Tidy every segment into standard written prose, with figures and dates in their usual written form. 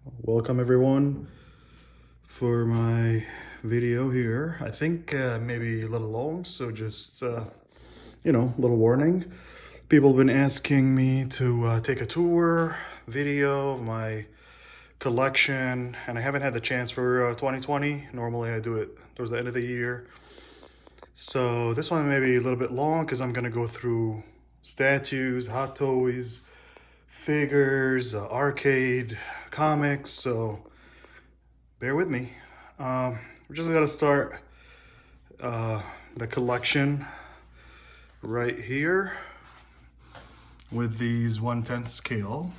Welcome everyone for my video here. I think maybe a little long, so just little warning. People have been asking me to take a tour video of my collection, and I haven't had the chance for 2020. Normally I do it towards the end of the year. So this one may be a little bit long because I'm gonna go through statues, hot toys, figures, arcade, comics, so bear with me. We're just gonna start the collection right here with these 1/10 scale.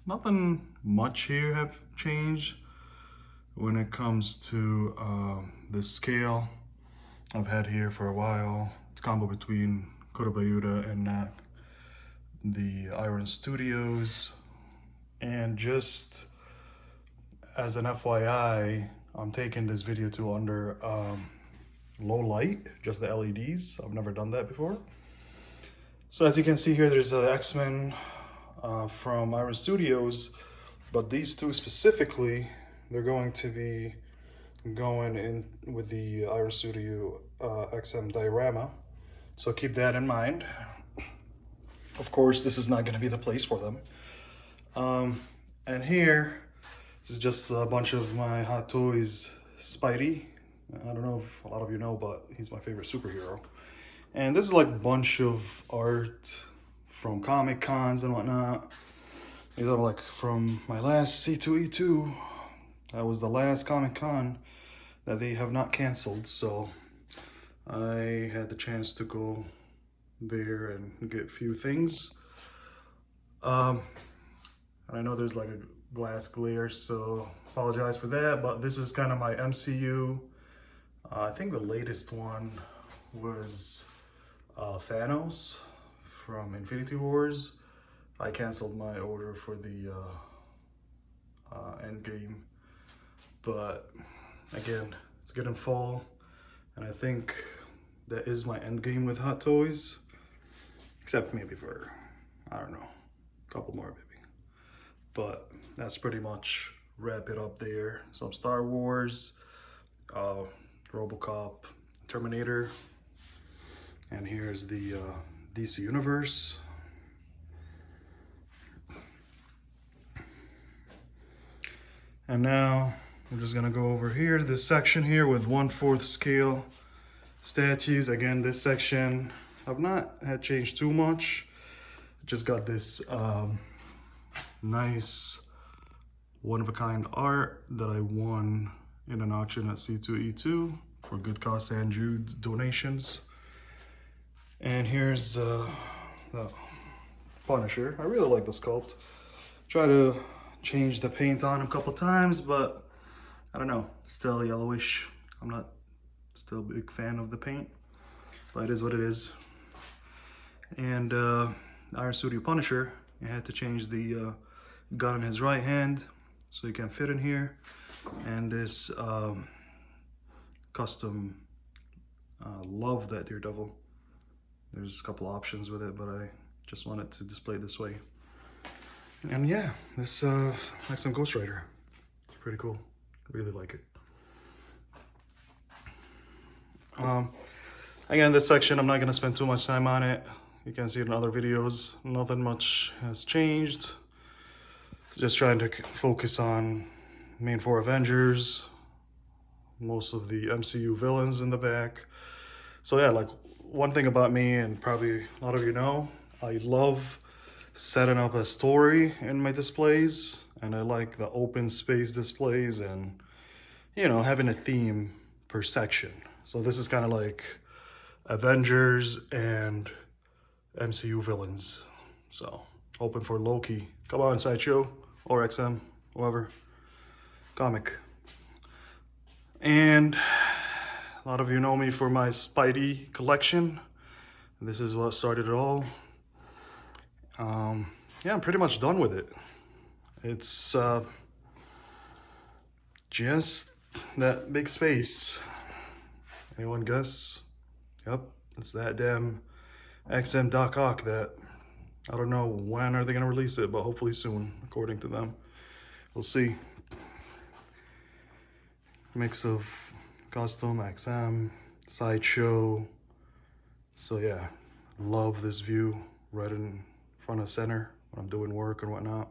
Nothing much here have changed when it comes to this scale I've had here for a while. It's a combo between Kurabayuta and the Iron Studios. And just as an FYI, I'm taking this video to under low light, just the LEDs. I've never done that before. So as you can see here, there's X-Men from Iron Studios, but these two specifically, they're going to be going in with the Iron Studio XM diorama. So keep that in mind. Of course, this is not going to be the place for them. And here, this is just a bunch of my Hot Toys Spidey. I don't know if a lot of you know, but he's my favorite superhero. And this is like a bunch of art from Comic Cons and whatnot. These are like from my last C2E2. That was the last Comic Con that they have not canceled. So I had the chance to go there and get a few things. I know there's like a glass glare, so apologize for that, but this is kind of my MCU. I think the latest one was Thanos from Infinity Wars. I canceled my order for the Endgame, but again, it's getting fall, and I think that is my Endgame with Hot Toys, except maybe for, I don't know, a couple more maybe. But that's pretty much wrap it up there. Some Star Wars, RoboCop, Terminator, and here's the DC Universe. And now I'm just gonna go over here to this section here with 1/4 scale statues. Again, this section I've not had changed too much. Just got this nice one-of-a-kind art that I won in an auction at C2E2 for good cause and Jude donations. And here's the Punisher. I really like the sculpt. Try to change the paint on him a couple times, but I don't know, still yellowish. I'm not still a big fan of the paint, but it is what it is. And Iron Studio Punisher, I had to change the gun in his right hand so he can fit in here. And this custom love that Daredevil. There's a couple options with it, but I just wanted to display it this way. And yeah, this like some Ghost Rider. It's pretty cool. I really like it. Again, this section, I'm not gonna spend too much time on it. You can see it in other videos. Nothing much has changed. Just trying to focus on main 4 Avengers, most of the MCU villains in the back. So yeah, like one thing about me, and probably a lot of you know, I love setting up a story in my displays, and I like the open space displays and, you know, having a theme per section. So this is kind of like Avengers and MCU villains. So open for Loki. Come on, Sideshow or XM, whoever. Comic. And a lot of you know me for my Spidey collection. This is what started it all. Yeah, I'm pretty much done with it. It's just that big space. Anyone guess? Yep, it's that damn XM Doc Ock that I don't know when are they gonna release it, but hopefully soon, according to them. we'll see. Mix of custom, XM, sideshow. So yeah, love this view right in front of center when I'm doing work and whatnot.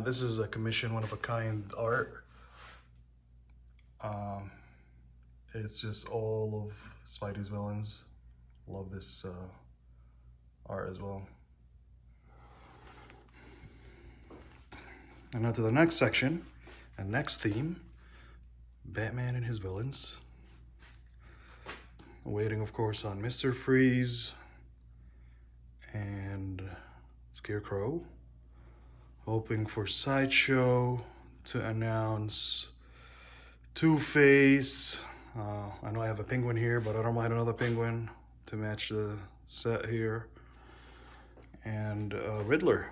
This is a commission, one-of-a-kind art. It's just all of Spidey's villains. Love this art as well. And now to the next section and next theme, Batman and his villains. Waiting, of course, on Mr. Freeze and Scarecrow. Hoping for Sideshow to announce Two-Face. I know I have a penguin here, but I don't mind another penguin to match the set here. And Riddler.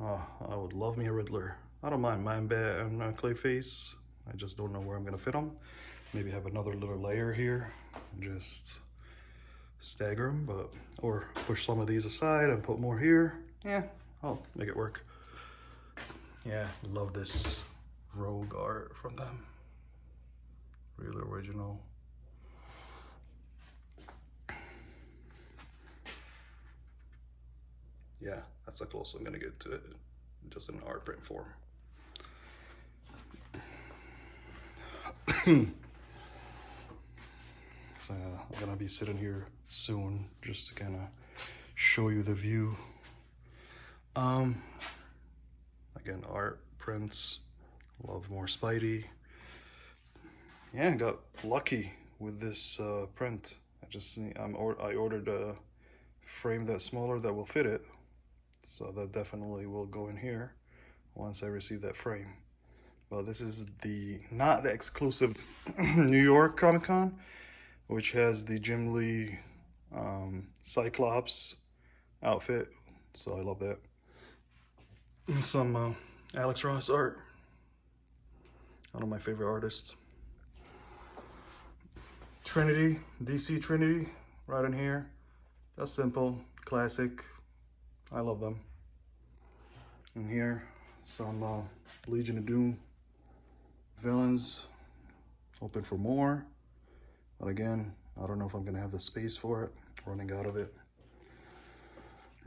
Oh, I would love me a Riddler. I don't mind Bat and Clayface. I just don't know where I'm gonna fit them. Maybe have another little layer here, just stagger them, or push some of these aside and put more here. Yeah, I'll make it work. Yeah, love this rogue art from them. Really original. Yeah, that's the closest I'm gonna get to it, just in art print form. So I'm gonna be sitting here soon just to kind of show you the view. Again, art prints, love more Spidey. Yeah, got lucky with this print. I ordered a frame that's smaller that will fit it, so that definitely will go in here once I receive that frame. Well, this is not the exclusive New York Comic Con, which has the Jim Lee Cyclops outfit, so I love that. Some Alex Ross art, one of my favorite artists. Trinity, DC Trinity, right in here. Just simple, classic. I love them. And here, some Legion of Doom villains. Hoping for more. But again, I don't know if I'm gonna have the space for it. Running out of it.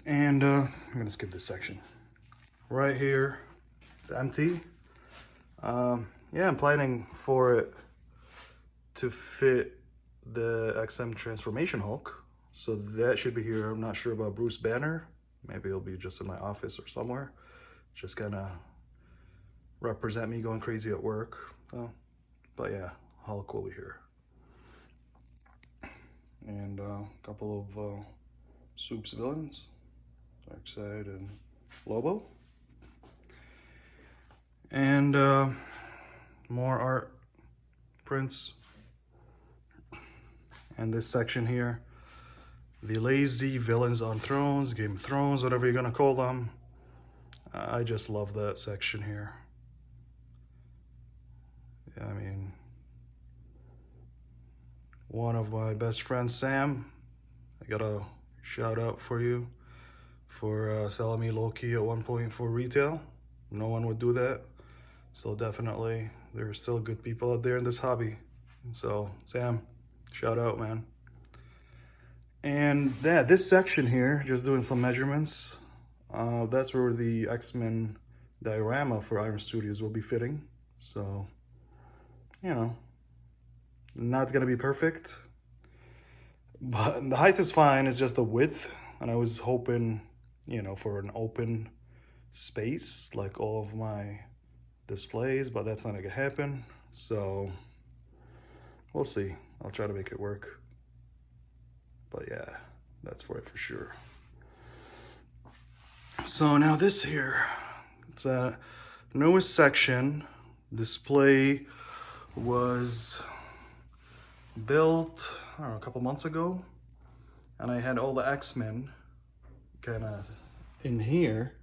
And I'm gonna skip this section. Right here, it's empty. Yeah, I'm planning for it to fit the XM Transformation Hulk. So that should be here. I'm not sure about Bruce Banner. Maybe it'll be just in my office or somewhere. Just gonna represent me going crazy at work. But yeah, Hulk will be here. And a couple of Soup's villains, Darkseid and Lobo. And more art prints. And this section here, the lazy villains on Thrones, Game of Thrones, whatever you're gonna call them. I just love that section here. Yeah, I mean, one of my best friends, Sam, I got a shout out for you for selling me Loki at one point for retail. No one would do that. So definitely, there are still good people out there in this hobby. So Sam, shout out, man. And yeah, this section here, just doing some measurements. That's where the X-Men diorama for Iron Studios will be fitting. So, you know, not gonna be perfect, but the height is fine. It's just the width. And I was hoping, you know, for an open space like all of my displays, but that's not gonna happen. So we'll see. I'll try to make it work. But yeah, that's for it for sure. So now this here, it's a newest section. Display was built, I don't know, a couple months ago. And I had all the X-Men kind of in here.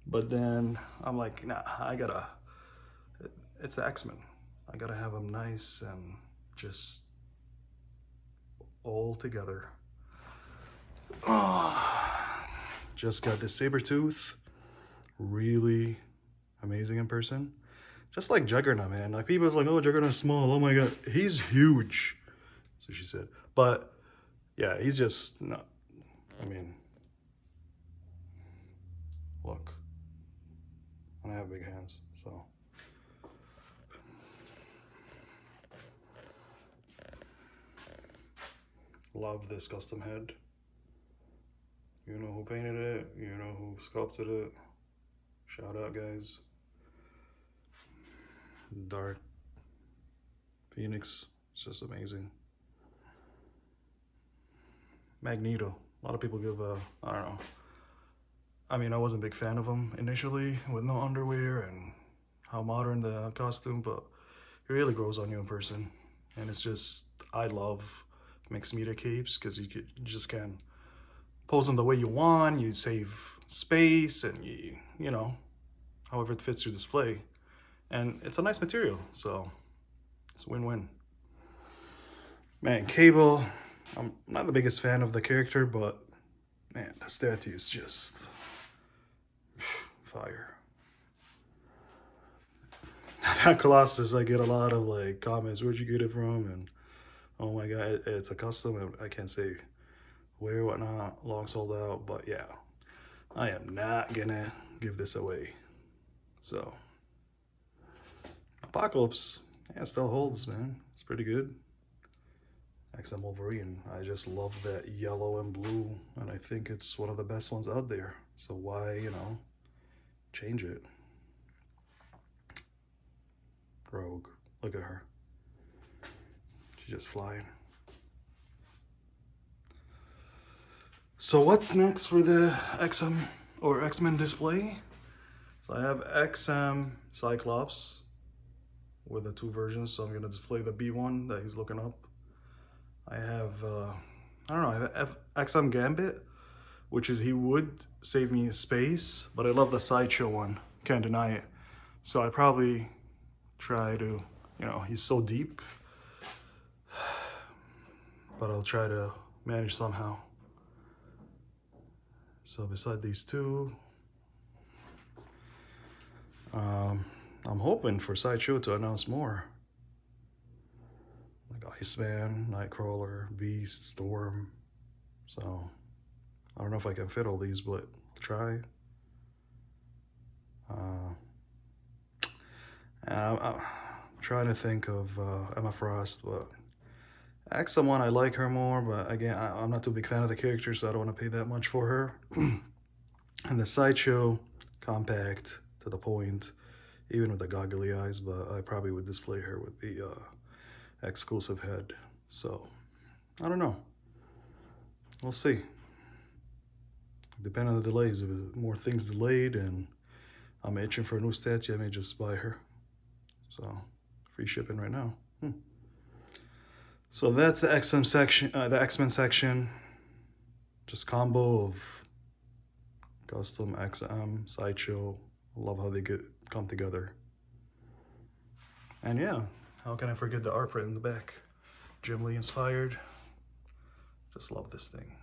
But then I'm like, nah, it's the X-Men. I gotta have them nice and just all together. Oh, Just got this saber tooth. Really amazing in person. Just like Juggernaut, man. Like people's like, oh, Juggernaut's small. Oh my god, he's huge. So she said. But yeah, he's just not. I mean, look, and I have big hands, so. Love this custom head. You know who painted it, you know who sculpted it. Shout out, guys. Dark Phoenix, it's just amazing. Magneto, a lot of people give I don't know. I mean, I wasn't a big fan of him initially with no underwear and how modern the costume, but it really grows on you in person. And it's just, I love mixed media capes because you just can pose them the way you want, you save space, and you know, however it fits your display. And it's a nice material, so it's a win-win. Man, Cable, I'm not the biggest fan of the character, but man, the statue is just fire. That Colossus, I get a lot of like comments, where'd you get it from? And oh my god, it's a custom. I can't say where, whatnot, long sold out, but yeah, I am not gonna give this away. So Apocalypse, yeah, still holds, man. It's pretty good. XM Wolverine, I just love that yellow and blue, and I think it's one of the best ones out there. So why, you know, change it? Rogue, look at her. She's just flying. So what's next for the XM or X-Men display? So I have XM Cyclops with the 2 versions. So I'm gonna display the B1 that he's looking up. I have, I don't know, I have XM Gambit, which is, he would save me space, but I love the Sideshow one, can't deny it. So I probably try to, you know, he's so deep, but I'll try to manage somehow. So beside these 2, I'm hoping for Sideshow to announce more. Like Iceman, Nightcrawler, Beast, Storm. So I don't know if I can fit all these, but I'll try. I'm trying to think of Emma Frost, but XM one, I like her more, but again, I'm not too big fan of the character, so I don't want to pay that much for her. And the Sideshow, compact, to the point, even with the goggly eyes, but I probably would display her with the exclusive head. So, I don't know. We'll see. Depending on the delays, if more things delayed and I'm itching for a new statue, I may just buy her. So, free shipping right now. So that's the XM section, the X-Men section. Just combo of custom XM, Sideshow. Love how they come together. And yeah, how can I forget the art print in the back? Jim Lee inspired. Just love this thing.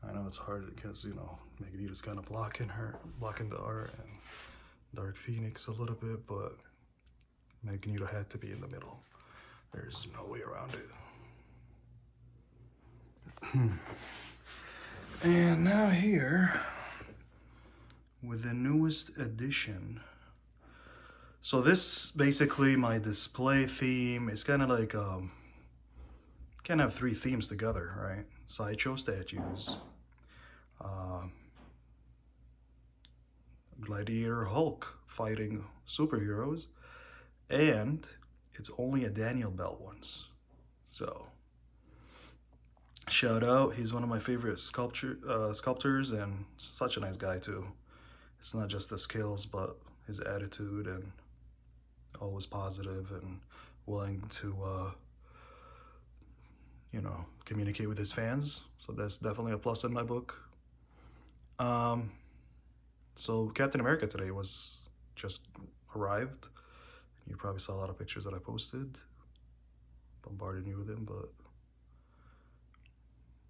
I know it's hard because, you know, Magneto's kind of blocking the art, and Dark Phoenix a little bit, but Magneto had to be in the middle. There's no way around it. And now here, with the newest edition. So this, basically my display theme is kind of like, can have 3 themes together, right? Sideshow statues, Gladiator Hulk fighting superheroes, and it's only a Daniel Bell once. So shout out, he's one of my favorite sculptors, and such a nice guy too. It's not just the skills, but his attitude, and always positive and willing to you know, communicate with his fans. So that's definitely a plus in my book. So Captain America today just arrived. You probably saw a lot of pictures that I posted, bombarding you with him, but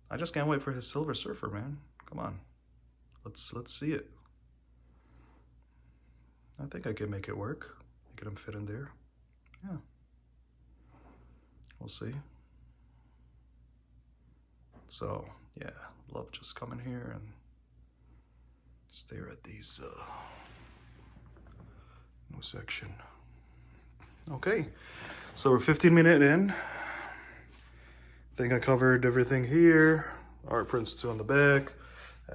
I just can't wait for his Silver Surfer, man. Come on. let's see it. I think I can make it work. Make them fit in there. Yeah. We'll see. So yeah, love just coming here and stare at these new section. Okay, so we're 15 minutes in. I think I covered everything here. Art prints 2 on the back.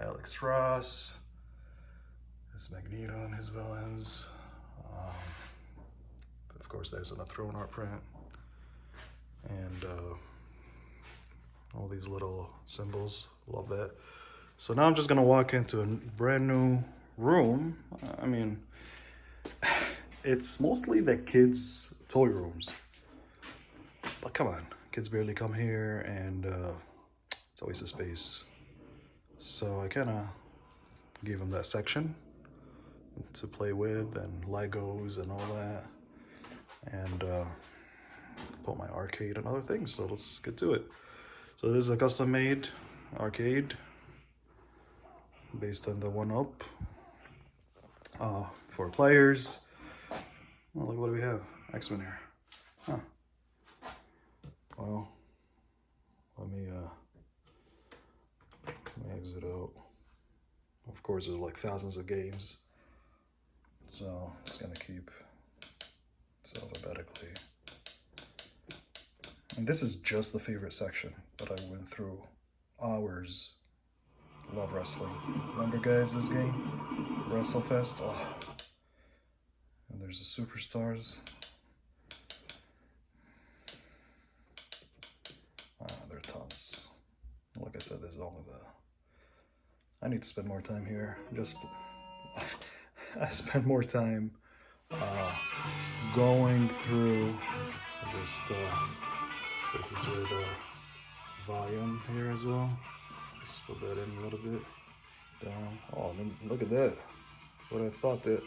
Alex Ross. This Magneto and his villains. Of course, there's an throne art print. And all these little symbols. Love that. So now I'm just gonna walk into a brand new room. I mean, it's mostly the kids' toy rooms. But come on, kids barely come here, and it's always a space. So I kind of gave them that section to play with, and Legos and all that, and put my arcade and other things. So let's get to it. So this is a custom-made arcade based on the 1-Up for players. Oh, look, what do we have? X-Men here. Huh. Well, let me exit out. Of course, there's like thousands of games, so it's gonna keep it's alphabetically. And this is just the favorite section, but I went through hours. Love wrestling. Remember, guys, this game? WrestleFest? Oh. And there's the superstars. There are tons. Like I said, there's only the... I need to spend more time here. I spend more time going through this is where the volume here as well. Just put that in a little bit down. Oh, look at that. Where I stopped it.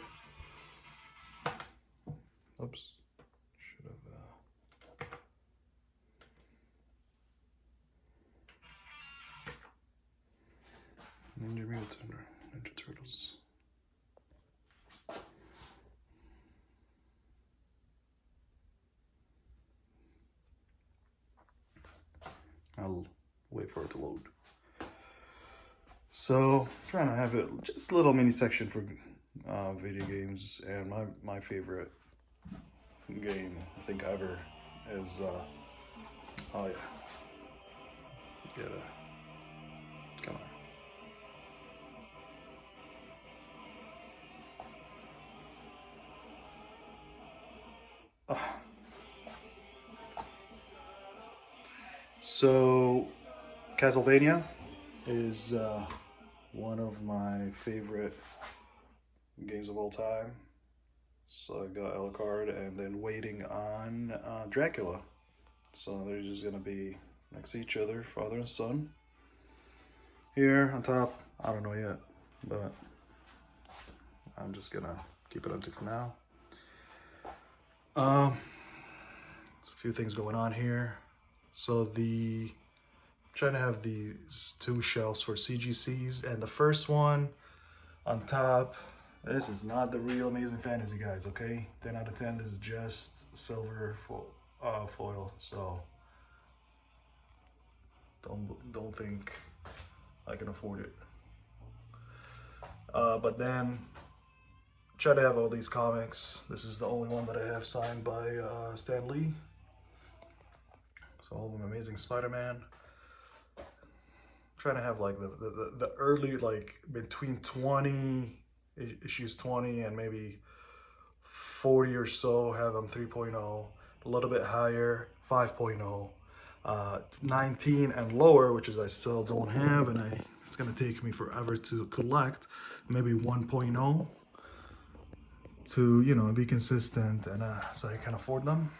Oops. Should have. Ninja Mutant or Ninja Turtles. I'll wait for it to load. So, trying to have it just a little mini section for video games, and my favorite game I think ever is oh yeah, come on. So Castlevania is one of my favorite games of all time. So I got Alucard, and then waiting on Dracula. So they're just gonna be next to each other, father and son. Here on top, I don't know yet, but I'm just gonna keep it empty for now. A few things going on here. So trying to have these 2 shelves for CGCs, and the first one on top, this is not the real Amazing Fantasy, guys, okay? 10 out of 10, this is just silver foil, so don't think I can afford it. But then try to have all these comics. This is the only one that I have signed by Stan Lee. So all of them Amazing Spider-Man. Trying to have like the early, like between 20 issues 20 and maybe 40 or so, have them 3.0, a little bit higher 5.0, 19 and lower, which is I still don't have, and it's gonna take me forever to collect, maybe 1.0 to, you know, be consistent, and so I can afford them.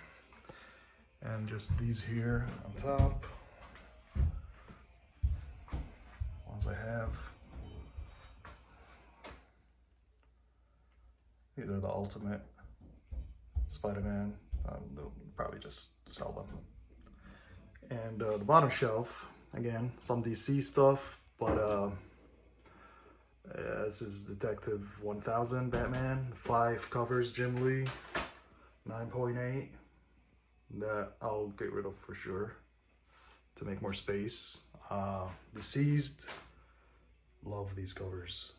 And just these here on top, ones I have. These are the Ultimate Spider-Man. They'll probably just sell them. And the bottom shelf, again, some DC stuff, but This is Detective 1000 Batman, 5 covers, Jim Lee, 9.8. That I'll get rid of for sure to make more space. Deceased, love these covers.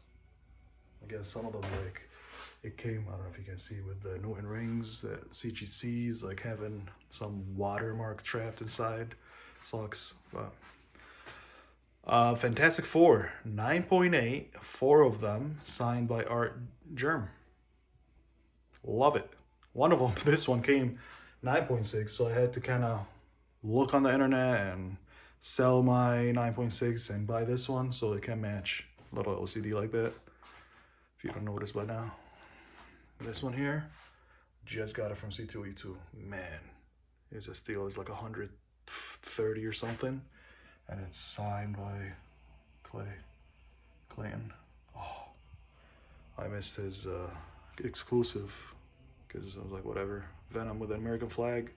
I guess some of them, like, it came, I don't know if you can see with the Newton rings, that CGC's like having some watermark trapped inside. Sucks, but Fantastic Four, 9.8, 4 of them signed by Art Germ. Love it. One of them, this one came 9.6, so I had to kind of look on the internet and sell my 9.6 and buy this one so it can match. Little OCD like that, if you don't notice by now. This one here, just got it from C2E2. Man, it's a steal. It's like 130 or something, and it's signed by Clayton. Oh, I missed his exclusive because I was like, whatever. Venom with an American flag,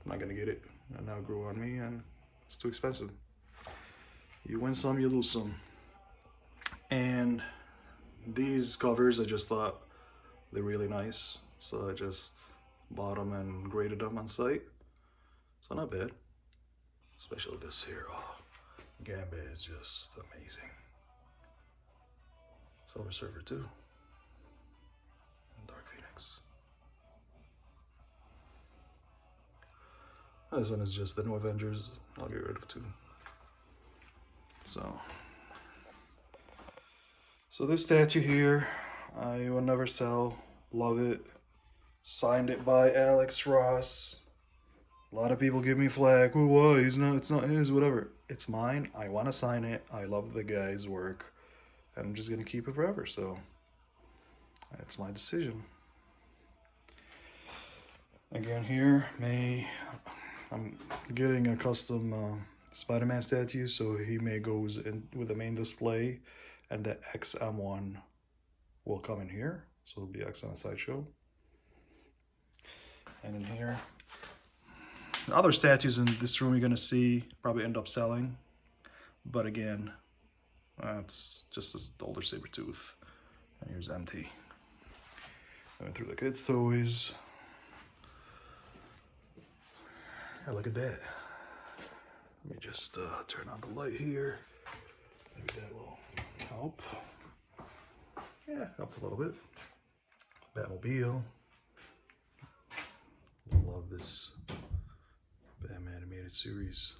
I'm not gonna get it. And now it grew on me, and it's too expensive. You win some, you lose some. And these covers, I just thought they're really nice, so I just bought them and graded them on site. So not bad. Especially this here. Oh, Gambit is just amazing. Silver Surfer too. And Dark Phoenix. This one is just the New Avengers. I'll get rid of 2. So this statue here, I will never sell. Love it. Signed it by Alex Ross. A lot of people give me flack. Well, why? It's not his, whatever. It's mine. I want to sign it. I love the guy's work. And I'm just going to keep it forever. So that's my decision. Again here, I'm getting a custom Spider-Man statue. So he goes in with the main display. And the XM1 will come in here. So it'll be X on a sideshow. And in here, the other statues in this room you're gonna see probably end up selling. But again, it's just this older Sabretooth. And here's empty. I went through the kids' toys. Yeah, look at that. Let me just turn on the light here. Maybe that will help. Yeah, helped a little bit. Batmobile. Love this Batman animated series.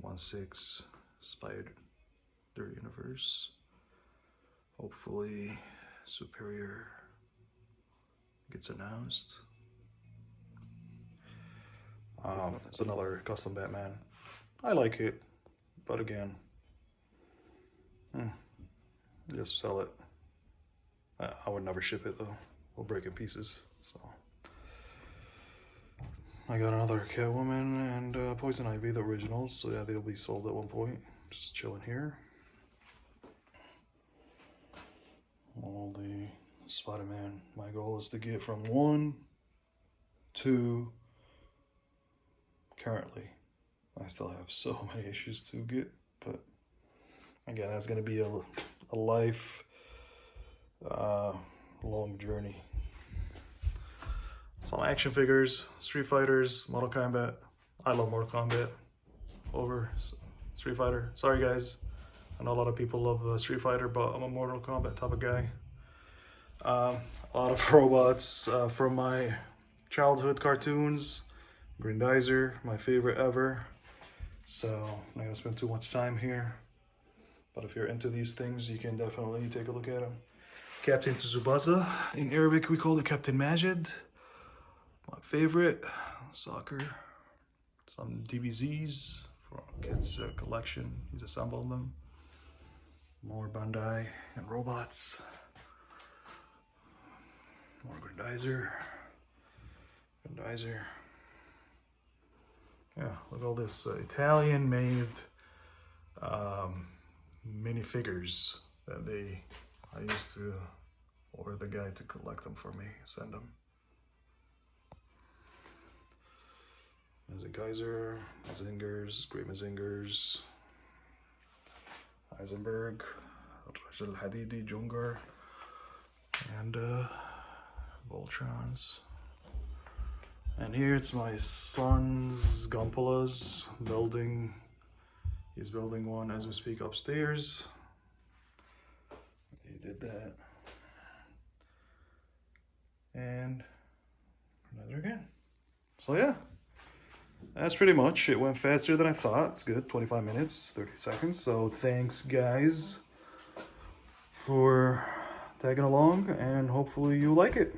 1/6 Spider Universe. Hopefully Superior gets announced. It's another custom Batman. I like it, but again, just sell it. I would never ship it though. We'll break in pieces. So I got another Catwoman and Poison Ivy, the originals. So yeah, they'll be sold at one point. Just chilling here. All the Spider-Man. My goal is to get from 1 to currently. I still have so many issues to get, but again, that's going to be a life long journey. Some action figures, Street Fighters, Mortal Kombat. I love Mortal Kombat over Street Fighter. Sorry guys, I know a lot of people love Street Fighter, but I'm a Mortal Kombat type of guy. A lot of robots from my childhood cartoons. Grendizer, my favorite ever. So I'm not gonna spend too much time here. But if you're into these things, you can definitely take a look at them. Captain Tsubasa. In Arabic, we call it Captain Majid. My favorite. Soccer. Some DBZs for kids' collection. He's assembled them. More Bandai and robots. More Grendizer. Yeah, look at all this Italian-made minifigures that I used to order the guy to collect them for me, send them. Kaiser, Mazingers, Great Mazingers, Eisenberg, Rajal Hadidi, Jungar, and Voltrons. And here it's my son's Gunplas building. He's building one as we speak upstairs. He did that. And another again. So yeah, that's pretty much. It went faster than I thought. It's good, 25 minutes, 30 seconds. So thanks guys for tagging along, and hopefully you like it.